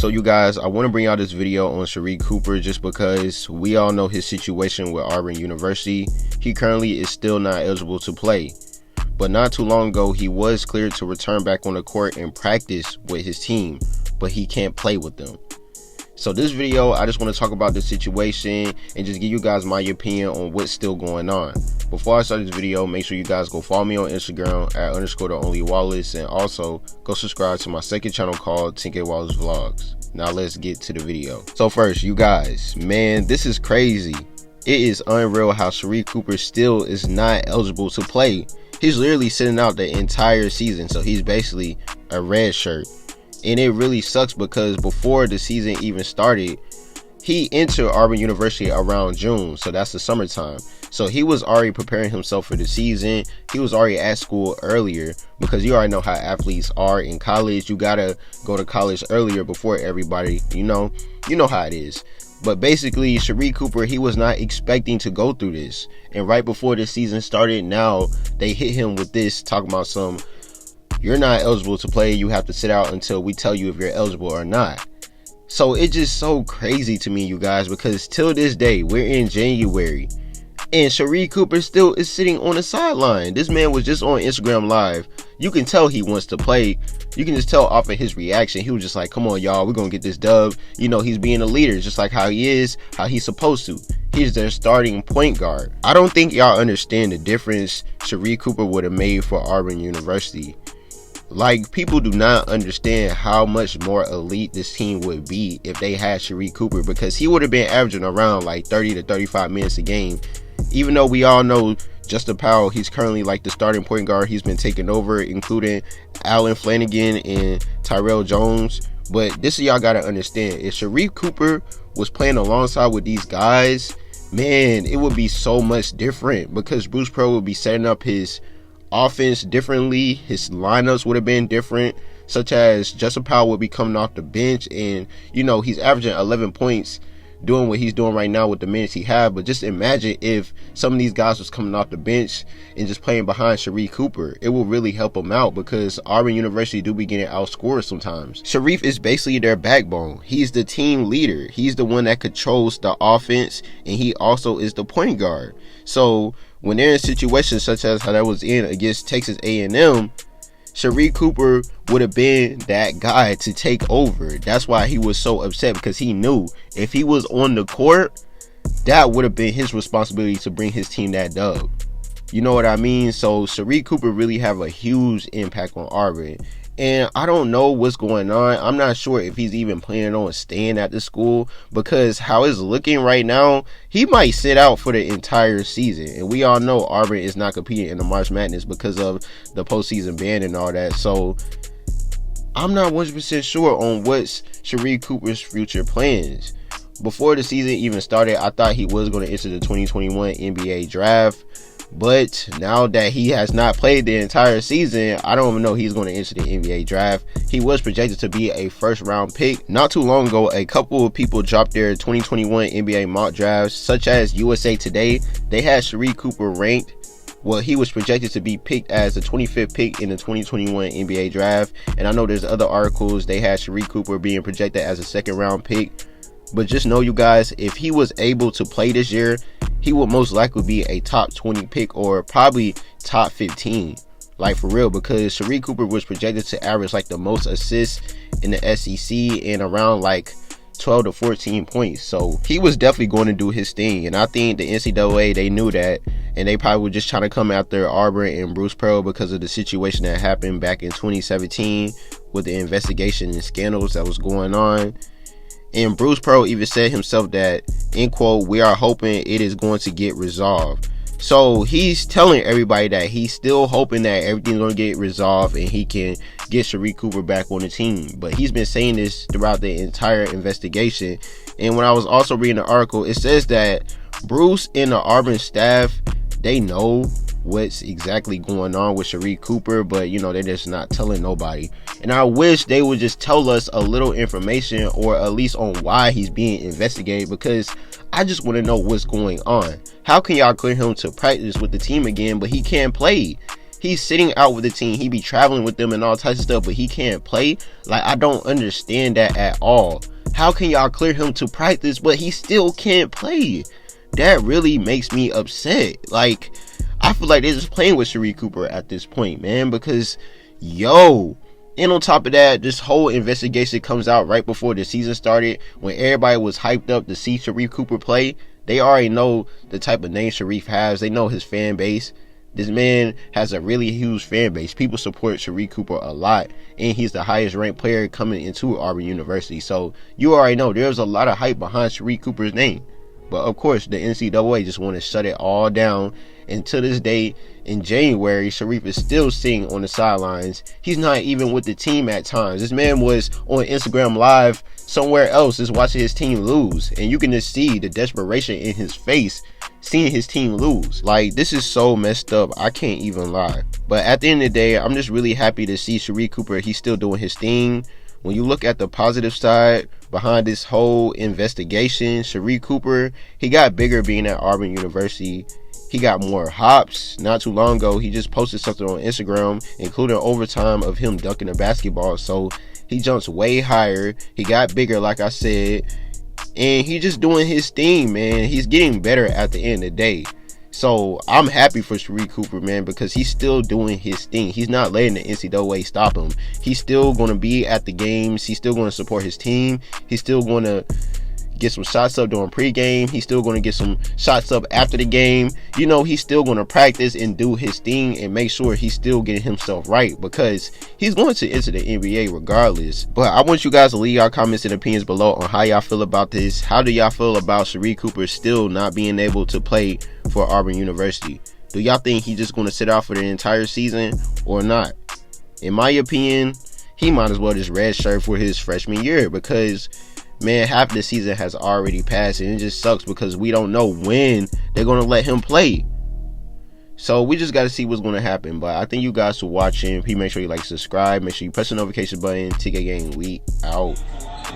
So you guys, I want to bring out this video on Sharife Cooper just because we all know his situation with Auburn University. He currently is still not eligible to play, but not too long ago he was cleared to return back on the court and practice with his team, but he can't play with them. So this video, I just want to talk about the situation and just give you guys my opinion on what's still going on. Before I start this video, make sure you guys go follow me on Instagram at _theonlywallace, and also go subscribe to my second channel called 10K Wallace Vlogs. Now let's get to the video. So first, you guys, man, this is crazy. It is unreal how Sharife Cooper still is not eligible to play. He's literally sitting out the entire season, so he's basically a red shirt. And it really sucks because before the season even started, he entered Auburn University around June, so that's the summertime. So he was already preparing himself for the season. He was already at school earlier, because you already know how athletes are in college. You gotta go to college earlier before everybody, you know how it is. But basically, Sharife Cooper, he was not expecting to go through this. And right before the season started, now they hit him with this, talking about some, you're not eligible to play, you have to sit out until we tell you if you're eligible or not. So it's just so crazy to me, you guys, because till this day, we're in January, and Sharife Cooper still is sitting on the sideline. This man was just on Instagram Live. You can tell he wants to play. You can just tell off of his reaction. He was just like, come on, y'all, we're going to get this dub. You know, he's being a leader, just like how he is, how he's supposed to. He's their starting point guard. I don't think y'all understand the difference Sharife Cooper would have made for Auburn University. Like, people do not understand how much more elite this team would be if they had Sharife Cooper, because he would have been averaging around like 30 to 35 minutes a game. Even though we all know Justin Powell, he's currently like the starting point guard. He's been taking over, including Allen Flanagan and Tyrell Jones. But this is y'all gotta understand, if Sharife Cooper was playing alongside with these guys, man, it would be so much different, because Bruce Pearl would be setting up his offense differently. His lineups would have been different, such as Justin Powell would be coming off the bench, and you know, he's averaging 11 points doing what he's doing right now with the minutes he have. But just imagine if some of these guys was coming off the bench and just playing behind Sharife Cooper. It will really help him out, because Auburn University do be getting outscored sometimes. Sharife is basically their backbone. He's the team leader. He's the one that controls the offense, and he also is the point guard. So when they're in situations such as how that was in against Texas A&M, Sharife Cooper would have been that guy to take over. That's why he was so upset, because he knew if he was on the court, that would have been his responsibility to bring his team that dub. You know what I mean? So Sharife Cooper really have a huge impact on Auburn. And I don't know what's going on. I'm not sure if he's even planning on staying at the school, because how it's looking right now, he might sit out for the entire season. And we all know Auburn is not competing in the March Madness because of the postseason ban and all that. So I'm not 100% sure on what's Sharife Cooper's future plans. Before the season even started, I thought he was going to enter the 2021 NBA draft. But now that he has not played the entire season, I don't even know he's going to enter the NBA draft. He was projected to be a first round pick. Not too long ago, a couple of people dropped their 2021 NBA mock drafts, such as USA Today. They had Sharife Cooper ranked. Well, he was projected to be picked as the 25th pick in the 2021 NBA draft. And I know there's other articles, they had Sharife Cooper being projected as a second round pick. But just know, you guys, if he was able to play this year, he would most likely be a top 20 pick, or probably top 15. Like, for real, because Sharife Cooper was projected to average like the most assists in the SEC and around like 12 to 14 points. So he was definitely going to do his thing. And I think the NCAA, they knew that, and they probably were just trying to come after Auburn and Bruce Pearl because of the situation that happened back in 2017 with the investigation and scandals that was going on. And Bruce Pearl even said himself that, in quote, we are hoping it is going to get resolved. So he's telling everybody that he's still hoping that everything's going to get resolved and he can get Sharife Cooper back on the team. But he's been saying this throughout the entire investigation. And when I was also reading the article, it says that Bruce and the Auburn staff, they know what's exactly going on with Sharife Cooper, but you know, they're just not telling nobody. And I wish they would just tell us a little information, or at least on why he's being investigated, because I just want to know what's going on. How can y'all clear him to practice with the team again, but he can't play? He's sitting out with the team. He be traveling with them and all types of stuff, but he can't play. Like, I don't understand that at all. How can y'all clear him to practice, but he still can't play? That really makes me upset. Like, I feel like they're just playing with Sharife Cooper at this point, man, because, yo, and on top of that, this whole investigation comes out right before the season started, when everybody was hyped up to see Sharife Cooper play. They already know the type of name Sharife has. They know his fan base. This man has a really huge fan base. People support Sharife Cooper a lot, and he's the highest ranked player coming into Auburn University. So you already know there's a lot of hype behind Sharife Cooper's name. But of course, the NCAA just want to shut it all down. And to this day, in January, Sharife is still sitting on the sidelines. He's not even with the team at times. This man was on Instagram Live somewhere else just watching his team lose. And you can just see the desperation in his face seeing his team lose. Like, this is so messed up. I can't even lie. But at the end of the day, I'm just really happy to see Sharife Cooper. He's still doing his thing. When you look at the positive side behind this whole investigation, Sharife Cooper, he got bigger being at Auburn University. He got more hops. Not too long ago, he just posted something on Instagram, including overtime of him dunking a basketball. So he jumps way higher. He got bigger, like I said. And he just doing his thing, man. He's getting better at the end of the day. So I'm happy for Sharife Cooper, man, because he's still doing his thing. He's not letting the NCAA stop him. He's still going to be at the games. He's still going to support his team. He's still going to get some shots up during pregame. He's still going to get some shots up after the game. You know, he's still going to practice and do his thing and make sure he's still getting himself right, because he's going to enter the NBA regardless. But I want you guys to leave your comments and opinions below on how y'all feel about this. How do y'all feel about Sharife Cooper still not being able to play for Auburn University? Do y'all think he's just going to sit out for the entire season or not? In my opinion, he might as well just redshirt for his freshman year, because man, half the season has already passed, and it just sucks because we don't know when they're going to let him play. So we just got to see what's going to happen. But I thank you guys for watching. Please make sure you like, subscribe. Make sure you press the notification button. TK Gang, we out.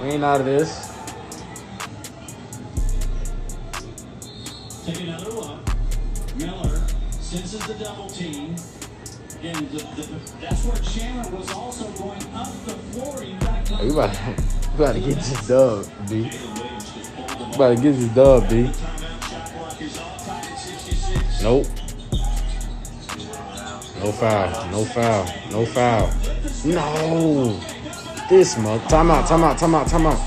We ain't out of this. Take another look. Miller senses the double team. And that's where Chandler was also going up the floor. You about to get this dub, B. About to get this dub, B. Nope. No foul. No foul. No foul. No. This month. Timeout. Timeout. Timeout. Timeout.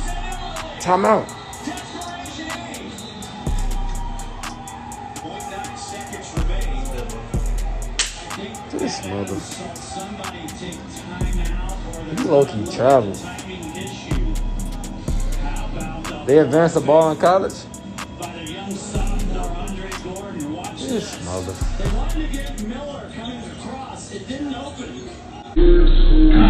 Timeout. This mother. You low-key travel. They advanced the ball in college? This mother. They wanted to get Miller coming across. It didn't open.